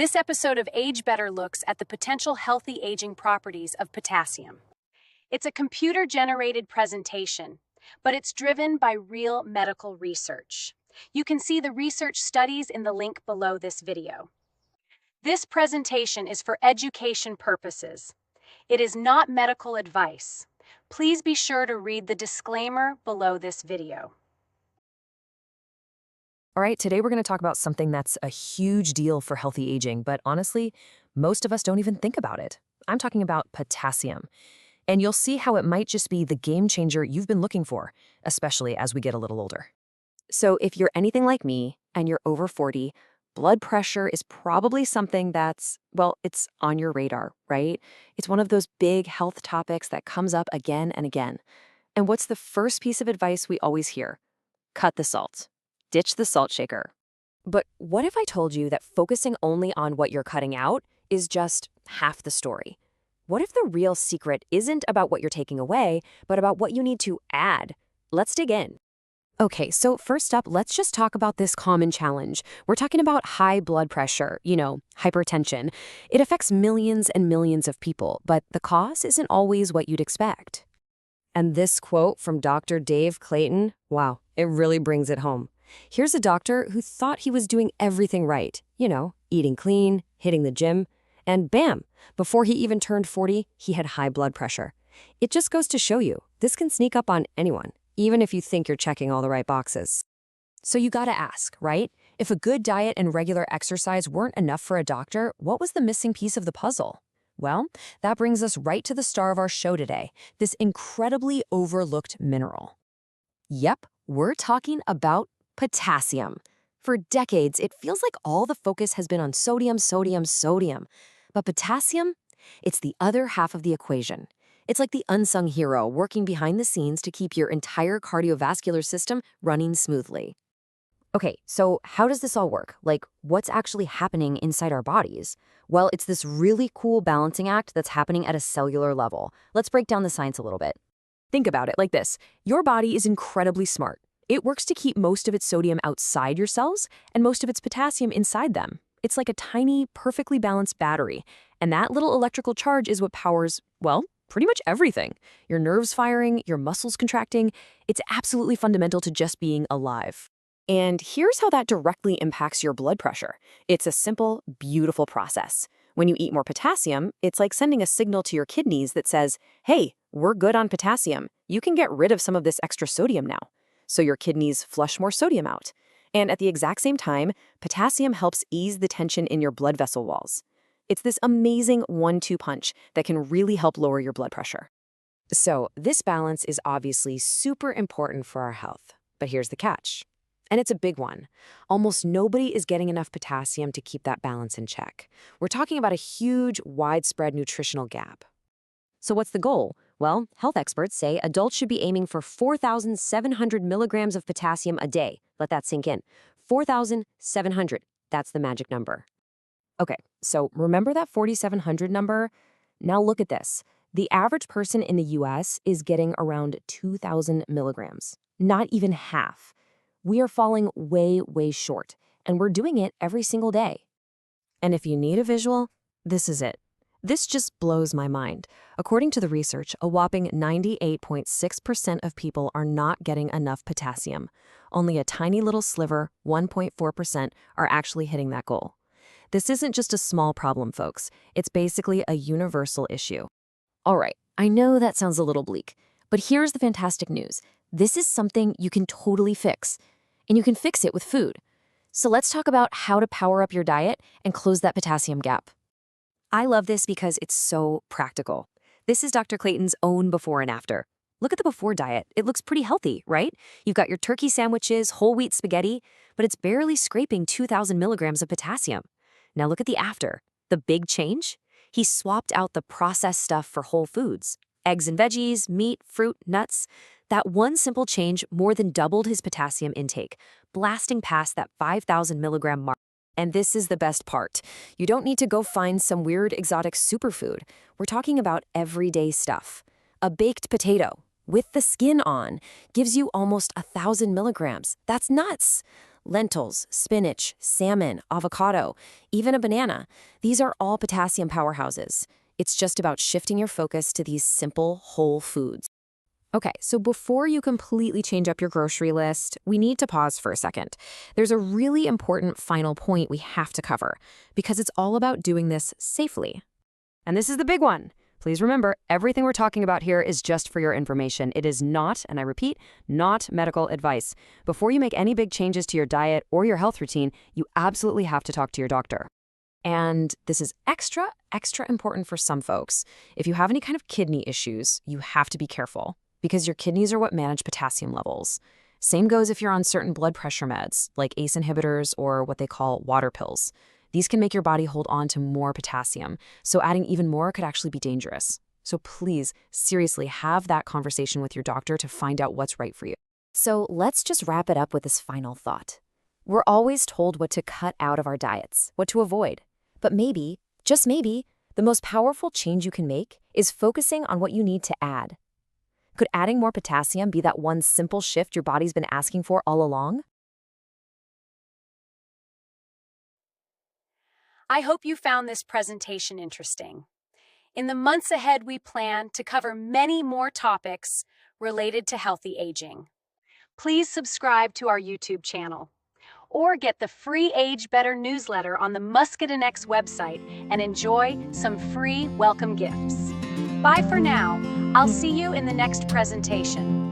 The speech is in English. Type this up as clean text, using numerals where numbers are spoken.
This episode of Age Better looks at the potential healthy aging properties of potassium. It's a computer-generated presentation, but it's driven by real medical research. You can see the research studies in the link below this video. This presentation is for education purposes. It is not medical advice. Please be sure to read the disclaimer below this video. All right, today we're going to talk about something that's a huge deal for healthy aging, but honestly, most of us don't even think about it. I'm talking about potassium. And you'll see how it might just be the game changer you've been looking for, especially as we get a little older. So if you're anything like me and you're over 40, blood pressure is probably something that's, well, it's on your radar, right? It's one of those big health topics that comes up again and again. And what's the first piece of advice we always hear? Cut the salt. Ditch the salt shaker. But what if I told you that focusing only on what you're cutting out is just half the story? What if the real secret isn't about what you're taking away, but about what you need to add? Let's dig in. Okay, so first up, let's just talk about this common challenge. We're talking about high blood pressure, hypertension. It affects millions and millions of people, but the cause isn't always what you'd expect. And this quote from Dr. Dave Clayton, wow, it really brings it home. Here's a doctor who thought he was doing everything right, eating clean, hitting the gym, and bam, before he even turned 40, he had high blood pressure. It just goes to show you, this can sneak up on anyone, even if you think you're checking all the right boxes. So you gotta ask, right? If a good diet and regular exercise weren't enough for a doctor, what was the missing piece of the puzzle? Well, that brings us right to the star of our show today, this incredibly overlooked mineral. Yep, we're talking about potassium. For decades, it feels like all the focus has been on sodium, sodium, sodium. But potassium, it's the other half of the equation. It's like the unsung hero working behind the scenes to keep your entire cardiovascular system running smoothly. Okay, so how does this all work? Like, what's actually happening inside our bodies? Well, it's this really cool balancing act that's happening at a cellular level. Let's break down the science a little bit. Think about it like this. Your body is incredibly smart. It works to keep most of its sodium outside your cells and most of its potassium inside them. It's like a tiny, perfectly balanced battery. And that little electrical charge is what powers, well, pretty much everything. Your nerves firing, your muscles contracting. It's absolutely fundamental to just being alive. And here's how that directly impacts your blood pressure. It's a simple, beautiful process. When you eat more potassium, it's like sending a signal to your kidneys that says, hey, we're good on potassium. You can get rid of some of this extra sodium now. So your kidneys flush more sodium out. And at the exact same time, potassium helps ease the tension in your blood vessel walls. It's this amazing 1-2 punch that can really help lower your blood pressure. So this balance is obviously super important for our health. But here's the catch. And it's a big one. Almost nobody is getting enough potassium to keep that balance in check. We're talking about a huge, widespread nutritional gap. So what's the goal? Well, health experts say adults should be aiming for 4,700 milligrams of potassium a day. Let that sink in. 4,700. That's the magic number. Okay, so remember that 4,700 number? Now look at this. The average person in the US is getting around 2,000 milligrams. Not even half. We are falling way, way short, and we're doing it every single day. And if you need a visual, this is it. This just blows my mind. According to the research, a whopping 98.6% of people are not getting enough potassium. Only a tiny little sliver, 1.4%, are actually hitting that goal. This isn't just a small problem, folks. It's basically a universal issue. All right, I know that sounds a little bleak, but here's the fantastic news. This is something you can totally fix, and you can fix it with food. So let's talk about how to power up your diet and close that potassium gap. I love this because it's so practical. This is Dr. Clayton's own before and after. Look at the before diet. It looks pretty healthy, right? You've got your turkey sandwiches, whole wheat spaghetti, but it's barely scraping 2,000 milligrams of potassium. Now look at the after. The big change? He swapped out the processed stuff for whole foods. Eggs and veggies, meat, fruit, nuts. That one simple change more than doubled his potassium intake, blasting past that 5,000 milligram mark. And this is the best part. You don't need to go find some weird exotic superfood. We're talking about everyday stuff. A baked potato with the skin on gives you almost 1,000 milligrams. That's nuts. lentils, spinach, salmon, avocado, even a banana. These are all potassium powerhouses. It's just about shifting your focus to these simple, whole foods. Okay, so before you completely change up your grocery list, we need to pause for a second. There's a really important final point we have to cover, because it's all about doing this safely. And this is the big one. Please remember, everything we're talking about here is just for your information. It is not, and I repeat, not medical advice. Before you make any big changes to your diet or your health routine, you absolutely have to talk to your doctor. And this is extra important for some folks. If you have any kind of kidney issues, you have to be careful, because your kidneys are what manage potassium levels. Same goes if you're on certain blood pressure meds, like ACE inhibitors or what they call water pills. These can make your body hold on to more potassium, so adding even more could actually be dangerous. So please, seriously, have that conversation with your doctor to find out what's right for you. So let's just wrap it up with this final thought. We're always told what to cut out of our diets, what to avoid. But maybe, just maybe, the most powerful change you can make is focusing on what you need to add. Could adding more potassium be that one simple shift your body's been asking for all along? I hope you found this presentation interesting. In the months ahead, we plan to cover many more topics related to healthy aging. Please subscribe to our YouTube channel or get the free Age Better newsletter on the Muscadinex website and enjoy some free welcome gifts. Bye for now. I'll see you in the next presentation.